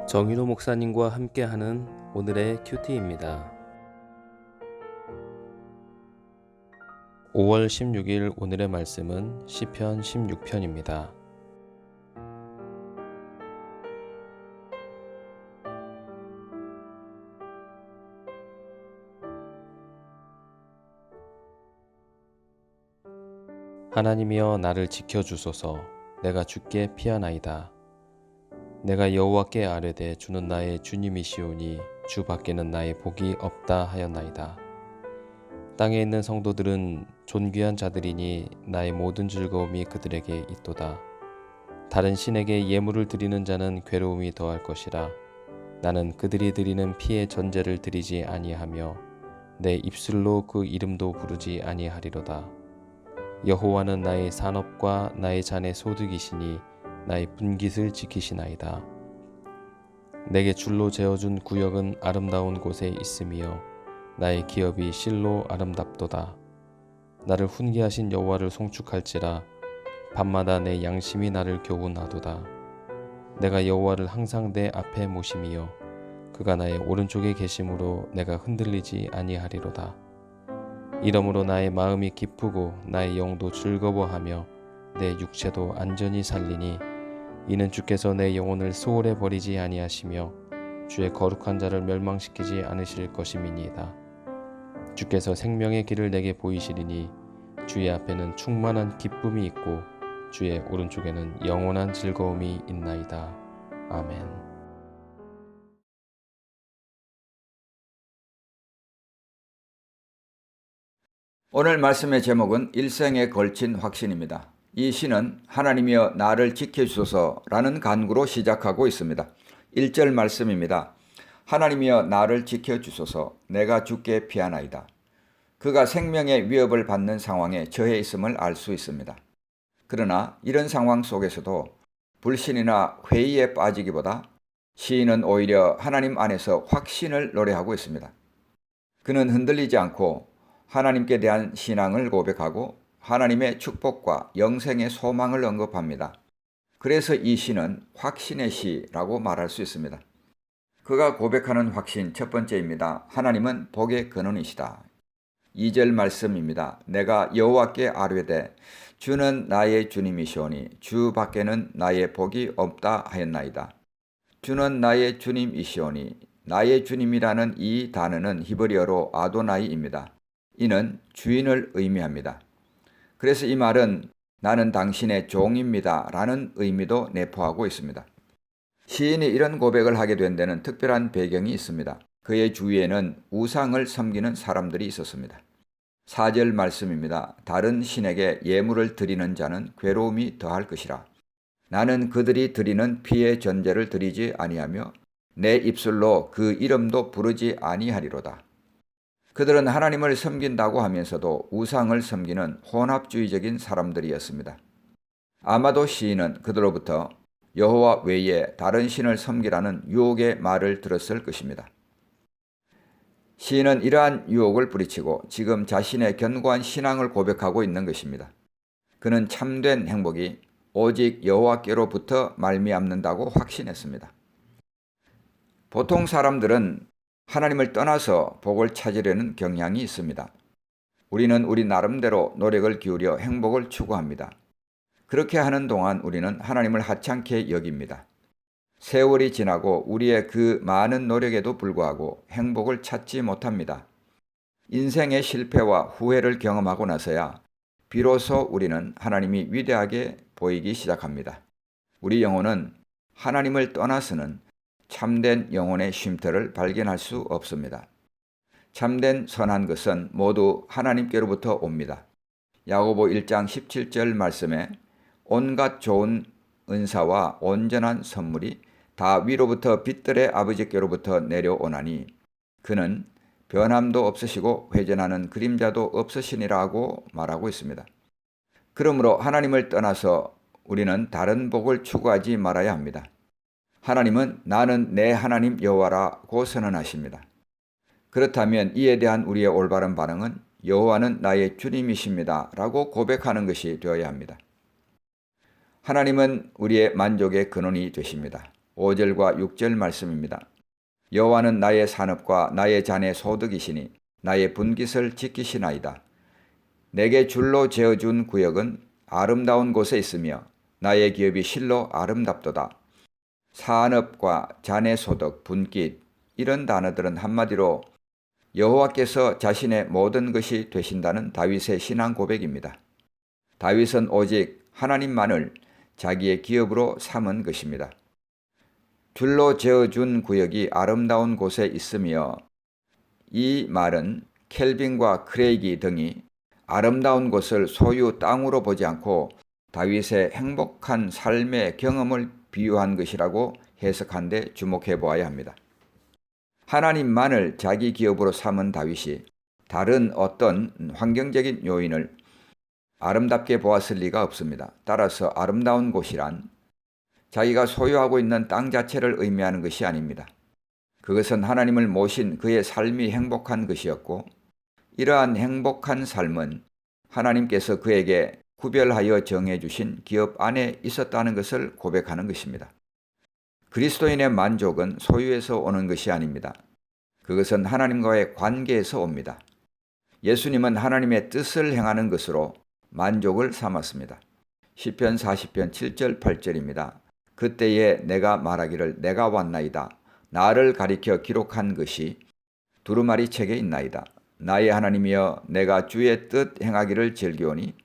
정윤호 목사님과 함께하는 오늘의 큐티입니다. 5월 16일 오늘의 말씀은 시편 16편입니다. 하나님이여 나를 지켜주소서. 내가 주께 피하나이다. 내가 여호와께 아뢰되 주는 나의 주님이시오니 주 밖에는 나의 복이 없다 하였나이다. 땅에 있는 성도들은 존귀한 자들이니 나의 모든 즐거움이 그들에게 있도다. 다른 신에게 예물을 드리는 자는 괴로움이 더할 것이라. 나는 그들이 드리는 피의 전제를 드리지 아니하며 내 입술로 그 이름도 부르지 아니하리로다. 여호와는 나의 산업과 나의 잔의 소득이시니 나의 분깃을 지키시나이다. 내게 줄로 재어준 구역은 아름다운 곳에 있으며 나의 기업이 실로 아름답도다. 나를 훈계하신 여호와를 송축할지라. 밤마다 내 양심이 나를 교훈하도다. 내가 여호와를 항상 내 앞에 모심이요 그가 나의 오른쪽에 계심으로 내가 흔들리지 아니하리로다. 이러므로 나의 마음이 기쁘고 나의 영도 즐거워하며 내 육체도 안전히 살리니 이는 주께서 내 영혼을 소홀해 버리지 아니하시며 주의 거룩한 자를 멸망시키지 않으실 것임이니이다. 주께서 생명의 길을 내게 보이시리니 주의 앞에는 충만한 기쁨이 있고 주의 오른쪽에는 영원한 즐거움이 있나이다. 아멘. 오늘 말씀의 제목은 일생에 걸친 확신입니다. 이 시는 하나님이여 나를 지켜주소서라는 간구로 시작하고 있습니다. 1절 말씀입니다. 하나님이여 나를 지켜주소서. 내가 주께 피하나이다. 그가 생명의 위협을 받는 상황에 처해 있음을 알 수 있습니다. 그러나 이런 상황 속에서도 불신이나 회의에 빠지기보다 시인은 오히려 하나님 안에서 확신을 노래하고 있습니다. 그는 흔들리지 않고 하나님께 대한 신앙을 고백하고 하나님의 축복과 영생의 소망을 언급합니다. 그래서 이 시는 확신의 시라고 말할 수 있습니다. 그가 고백하는 확신 첫 번째입니다. 하나님은 복의 근원이시다. 2절 말씀입니다. 내가 여호와께 아뢰되 주는 나의 주님이시오니 주 밖에는 나의 복이 없다 하였나이다. 주는 나의 주님이시오니 나의 주님이라는 이 단어는 히브리어로 아도나이입니다. 이는 주인을 의미합니다. 그래서 이 말은 나는 당신의 종입니다 라는 의미도 내포하고 있습니다. 시인이 이런 고백을 하게 된 데는 특별한 배경이 있습니다. 그의 주위에는 우상을 섬기는 사람들이 있었습니다. 4절 말씀입니다. 다른 신에게 예물을 드리는 자는 괴로움이 더할 것이라. 나는 그들이 드리는 피의 전제를 드리지 아니하며 내 입술로 그 이름도 부르지 아니하리로다. 그들은 하나님을 섬긴다고 하면서도 우상을 섬기는 혼합주의적인 사람들이었습니다. 아마도 시인은 그들로부터 여호와 외에 다른 신을 섬기라는 유혹의 말을 들었을 것입니다. 시인은 이러한 유혹을 뿌리치고 지금 자신의 견고한 신앙을 고백하고 있는 것입니다. 그는 참된 행복이 오직 여호와께로부터 말미암는다고 확신했습니다. 보통 사람들은 하나님을 떠나서 복을 찾으려는 경향이 있습니다. 우리는 우리 나름대로 노력을 기울여 행복을 추구합니다. 그렇게 하는 동안 우리는 하나님을 하찮게 여깁니다. 세월이 지나고 우리의 그 많은 노력에도 불구하고 행복을 찾지 못합니다. 인생의 실패와 후회를 경험하고 나서야 비로소 우리는 하나님이 위대하게 보이기 시작합니다. 우리 영혼은 하나님을 떠나서는 참된 영혼의 쉼터를 발견할 수 없습니다. 참된 선한 것은 모두 하나님께로부터 옵니다. 야고보 1장 17절 말씀에 온갖 좋은 은사와 온전한 선물이 다 위로부터 빛들의 아버지께로부터 내려오나니 그는 변함도 없으시고 회전하는 그림자도 없으시니라고 말하고 있습니다. 그러므로 하나님을 떠나서 우리는 다른 복을 추구하지 말아야 합니다. 하나님은 나는 내 하나님 여호와라고 선언하십니다. 그렇다면 이에 대한 우리의 올바른 반응은 여호와는 나의 주님이십니다 라고 고백하는 것이 되어야 합니다. 하나님은 우리의 만족의 근원이 되십니다. 5절과 6절 말씀입니다. 여호와는 나의 산업과 나의 잔의 소득이시니 나의 분깃을 지키시나이다. 내게 줄로 재어준 구역은 아름다운 곳에 있으며 나의 기업이 실로 아름답도다. 산업과 잔의 소득, 분깃 이런 단어들은 한마디로 여호와께서 자신의 모든 것이 되신다는 다윗의 신앙 고백입니다. 다윗은 오직 하나님만을 자기의 기업으로 삼은 것입니다. 줄로 재어준 구역이 아름다운 곳에 있으며 이 말은 켈빈과 크레이기 등이 아름다운 곳을 소유 땅으로 보지 않고 다윗의 행복한 삶의 경험을 비유한 것이라고 해석한 데 주목해 보아야 합니다. 하나님만을 자기 기업으로 삼은 다윗이 다른 어떤 환경적인 요인을 아름답게 보았을 리가 없습니다. 따라서 아름다운 곳이란 자기가 소유하고 있는 땅 자체를 의미하는 것이 아닙니다. 그것은 하나님을 모신 그의 삶이 행복한 것이었고 이러한 행복한 삶은 하나님께서 그에게 구별하여 정해주신 기업 안에 있었다는 것을 고백하는 것입니다. 그리스도인의 만족은 소유에서 오는 것이 아닙니다. 그것은 하나님과의 관계에서 옵니다. 예수님은 하나님의 뜻을 행하는 것으로 만족을 삼았습니다. 시편 40편 7절 8절입니다. 그때에 내가 말하기를 내가 왔나이다. 나를 가리켜 기록한 것이 두루마리 책에 있나이다. 나의 하나님이여 내가 주의 뜻 행하기를 즐기오니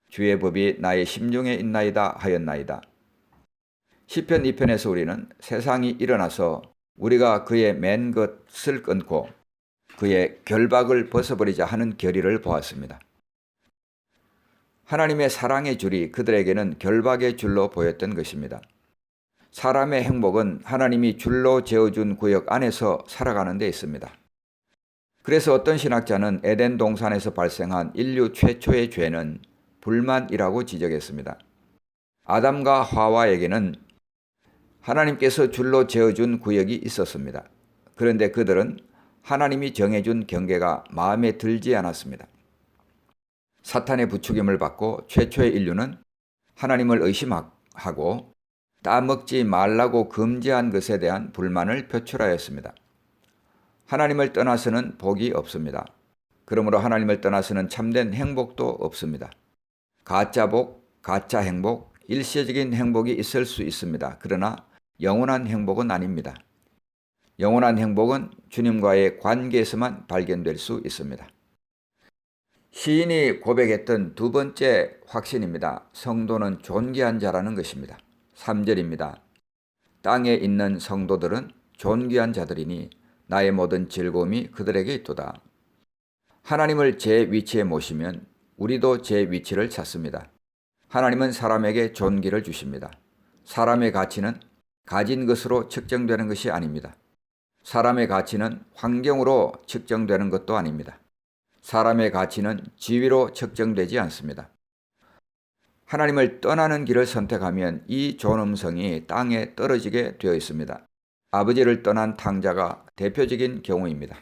주의 법이 나의 심중에 있나이다 하였나이다. 시편 2편에서 우리는 세상이 일어나서 우리가 그의 맨 것을 끊고 그의 결박을 벗어버리자 하는 결의를 보았습니다. 하나님의 사랑의 줄이 그들에게는 결박의 줄로 보였던 것입니다. 사람의 행복은 하나님이 줄로 재어준 구역 안에서 살아가는 데 있습니다. 그래서 어떤 신학자는 에덴 동산에서 발생한 인류 최초의 죄는 불만이라고 지적했습니다. 아담과 하와에게는 하나님께서 줄로 재어준 구역이 있었습니다. 그런데 그들은 하나님이 정해준 경계가 마음에 들지 않았습니다. 사탄의 부추김을 받고 최초의 인류는 하나님을 의심하고 따먹지 말라고 금지한 것에 대한 불만을 표출하였습니다. 하나님을 떠나서는 복이 없습니다. 그러므로 하나님을 떠나서는 참된 행복도 없습니다. 가짜 복, 가짜 행복, 일시적인 행복이 있을 수 있습니다. 그러나 영원한 행복은 아닙니다. 영원한 행복은 주님과의 관계에서만 발견될 수 있습니다. 시인이 고백했던 두 번째 확신입니다. 성도는 존귀한 자라는 것입니다. 3절입니다. 땅에 있는 성도들은 존귀한 자들이니 나의 모든 즐거움이 그들에게 있도다. 하나님을 제 위치에 모시면 우리도 제 위치를 찾습니다. 하나님은 사람에게 존귀를 주십니다. 사람의 가치는 가진 것으로 측정되는 것이 아닙니다. 사람의 가치는 환경으로 측정되는 것도 아닙니다. 사람의 가치는 지위로 측정되지 않습니다. 하나님을 떠나는 길을 선택하면 이 존엄성이 땅에 떨어지게 되어 있습니다. 아버지를 떠난 탕자가 대표적인 경우입니다.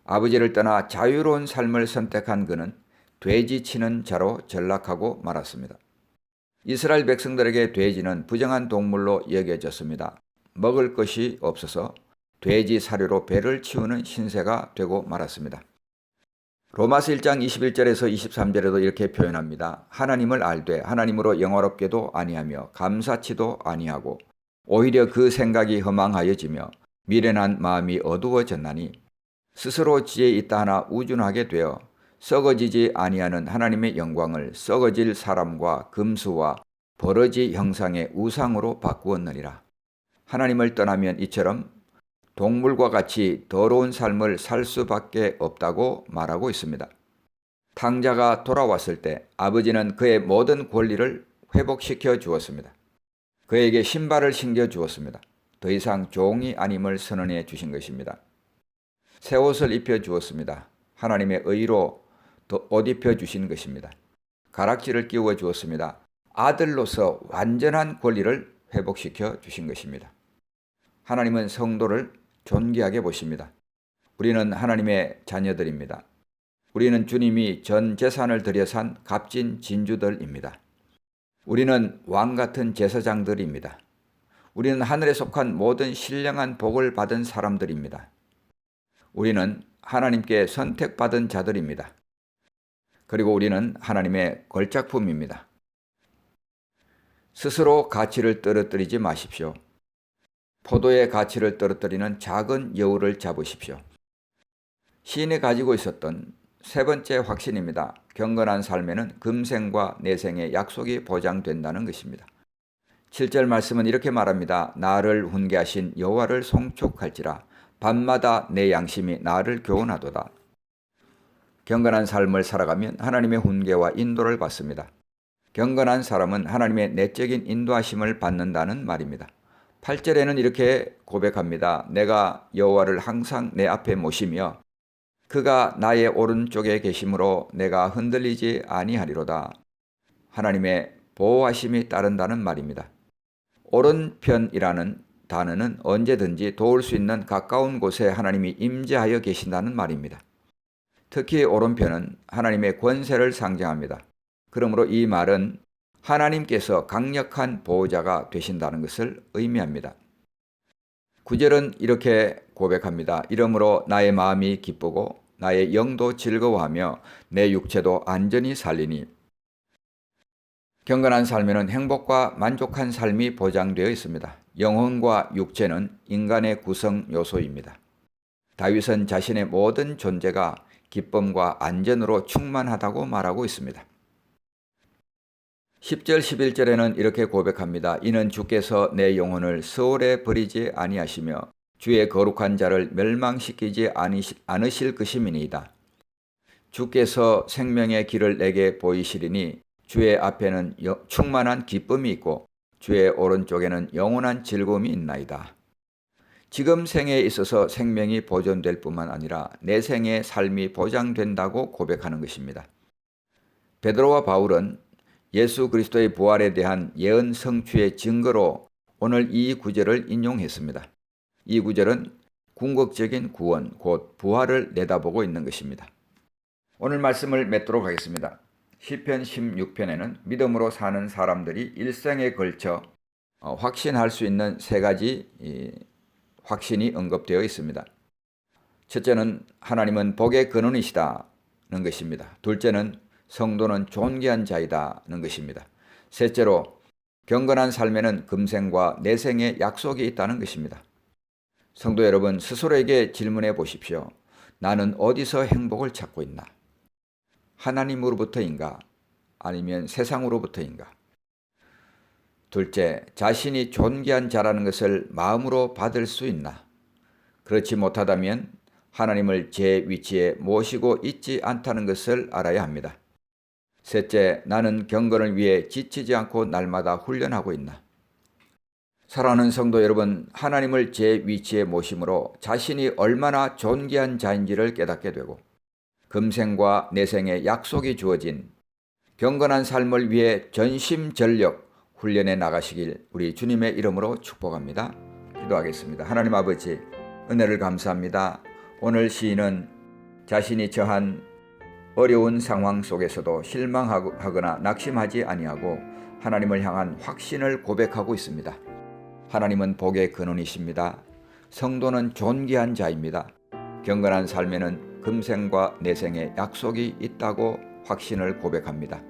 아버지를 떠나 자유로운 삶을 선택한 그는 돼지 치는 자로 전락하고 말았습니다. 이스라엘 백성들에게 돼지는 부정한 동물로 여겨졌습니다. 먹을 것이 없어서 돼지 사료로 배를 치우는 신세가 되고 말았습니다. 로마서 1장 21절에서 23절에도 이렇게 표현합니다. 하나님을 알되 하나님으로 영화롭게도 아니하며 감사치도 아니하고 오히려 그 생각이 허망하여지며 미련한 마음이 어두워졌나니 스스로 지혜 있다 하나 우준하게 되어 썩어지지 아니하는 하나님의 영광을 썩어질 사람과 금수와 버러지 형상의 우상으로 바꾸었느니라. 하나님을 떠나면 이처럼 동물과 같이 더러운 삶을 살 수밖에 없다고 말하고 있습니다. 탕자가 돌아왔을 때 아버지는 그의 모든 권리를 회복시켜 주었습니다. 그에게 신발을 신겨 주었습니다. 더 이상 종이 아님을 선언해 주신 것입니다. 새 옷을 입혀 주었습니다. 하나님의 의로 옷 입혀 주신 것입니다. 가락지를 끼워 주었습니다. 아들로서 완전한 권리를 회복시켜 주신 것입니다. 하나님은 성도를 존귀하게 보십니다. 우리는 하나님의 자녀들입니다. 우리는 주님이 전 재산을 들여 산 값진 진주들입니다. 우리는 왕 같은 제사장들입니다. 우리는 하늘에 속한 모든 신령한 복을 받은 사람들입니다. 우리는 하나님께 선택받은 자들입니다. 그리고 우리는 하나님의 걸작품입니다. 스스로 가치를 떨어뜨리지 마십시오. 포도의 가치를 떨어뜨리는 작은 여우를 잡으십시오. 시인이 가지고 있었던 세 번째 확신입니다. 경건한 삶에는 금생과 내생의 약속이 보장된다는 것입니다. 7절 말씀은 이렇게 말합니다. 나를 훈계하신 여호와를 송축할지라 밤마다 내 양심이 나를 교훈하도다. 경건한 삶을 살아가면 하나님의 훈계와 인도를 받습니다. 경건한 사람은 하나님의 내적인 인도하심을 받는다는 말입니다. 8절에는 이렇게 고백합니다. 내가 여호와를 항상 내 앞에 모시며 그가 나의 오른쪽에 계심으로 내가 흔들리지 아니하리로다. 하나님의 보호하심이 따른다는 말입니다. 오른편이라는 단어는 언제든지 도울 수 있는 가까운 곳에 하나님이 임재하여 계신다는 말입니다. 특히 오른편은 하나님의 권세를 상징합니다. 그러므로 이 말은 하나님께서 강력한 보호자가 되신다는 것을 의미합니다. 9절은 이렇게 고백합니다. 이러므로 나의 마음이 기쁘고 나의 영도 즐거워하며 내 육체도 안전히 살리니. 경건한 삶에는 행복과 만족한 삶이 보장되어 있습니다. 영혼과 육체는 인간의 구성 요소입니다. 다윗은 자신의 모든 존재가 기쁨과 안전으로 충만하다고 말하고 있습니다. 10절 11절에는 이렇게 고백합니다. 이는 주께서 내 영혼을 스올에 버리지 아니하시며 주의 거룩한 자를 멸망시키지 않으실 것임이니이다. 주께서 생명의 길을 내게 보이시리니 주의 앞에는 충만한 기쁨이 있고 주의 오른쪽에는 영원한 즐거움이 있나이다. 지금 생에 있어서 생명이 보존될 뿐만 아니라 내 생의 삶이 보장된다고 고백하는 것입니다. 베드로와 바울은 예수 그리스도의 부활에 대한 예언 성취의 증거로 오늘 이 구절을 인용했습니다. 이 구절은 궁극적인 구원, 곧 부활을 내다보고 있는 것입니다. 오늘 말씀을 맺도록 하겠습니다. 시편 16편에는 믿음으로 사는 사람들이 일생에 걸쳐 확신할 수 있는 세 가지 확신이 언급되어 있습니다. 첫째는 하나님은 복의 근원이시다는 것입니다. 둘째는 성도는 존귀한 자이다는 것입니다. 셋째로 경건한 삶에는 금생과 내생의 약속이 있다는 것입니다. 성도 여러분, 스스로에게 질문해 보십시오. 나는 어디서 행복을 찾고 있나? 하나님으로부터인가? 아니면 세상으로부터인가? 둘째, 자신이 존귀한 자라는 것을 마음으로 받을 수 있나? 그렇지 못하다면 하나님을 제 위치에 모시고 있지 않다는 것을 알아야 합니다. 셋째, 나는 경건을 위해 지치지 않고 날마다 훈련하고 있나? 사랑하는 성도 여러분, 하나님을 제 위치에 모심으로 자신이 얼마나 존귀한 자인지를 깨닫게 되고 금생과 내생의 약속이 주어진 경건한 삶을 위해 전심전력 훈련해 나가시길 우리 주님의 이름으로 축복합니다. 기도하겠습니다. 하나님 아버지, 은혜를 감사합니다. 오늘 시인은 자신이 처한 어려운 상황 속에서도 실망하거나 낙심하지 아니하고 하나님을 향한 확신을 고백하고 있습니다. 하나님은 복의 근원이십니다. 성도는 존귀한 자입니다. 경건한 삶에는 금생과 내생의 약속이 있다고 확신을 고백합니다.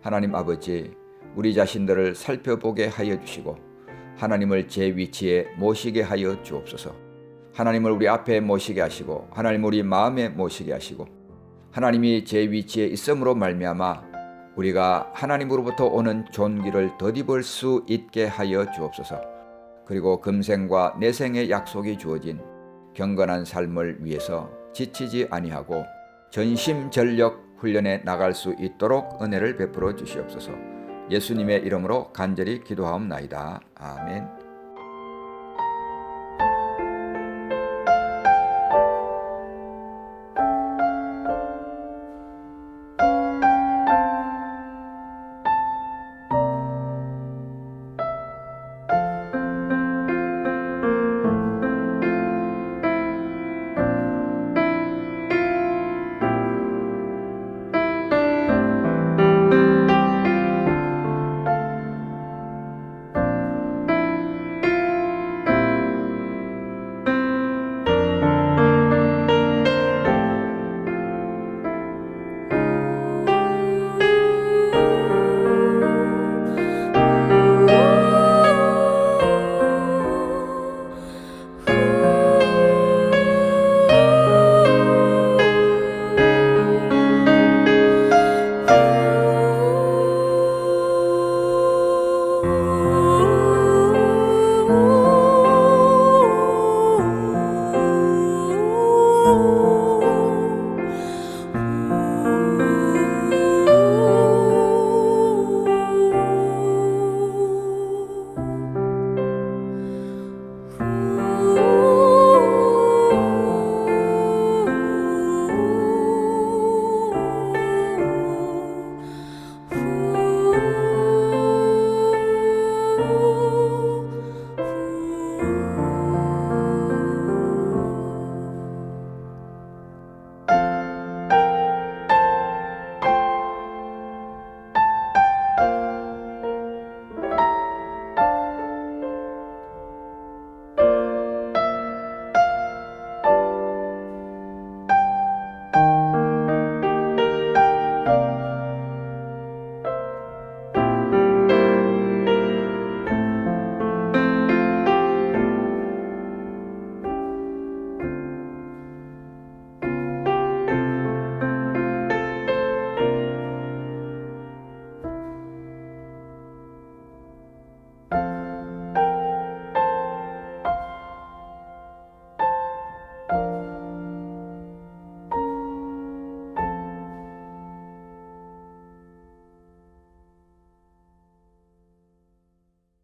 하나님 아버지, 우리 자신들을 살펴보게 하여 주시고 하나님을 제 위치에 모시게 하여 주옵소서. 하나님을 우리 앞에 모시게 하시고 하나님을 우리 마음에 모시게 하시고 하나님이 제 위치에 있음으로 말미암아 우리가 하나님으로부터 오는 존귀를 덧입을 수 있게 하여 주옵소서. 그리고 금생과 내생의 약속이 주어진 경건한 삶을 위해서 지치지 아니하고 전심전력 훈련해 나갈 수 있도록 은혜를 베풀어 주시옵소서. 예수님의 이름으로 간절히 기도하옵나이다. 아멘.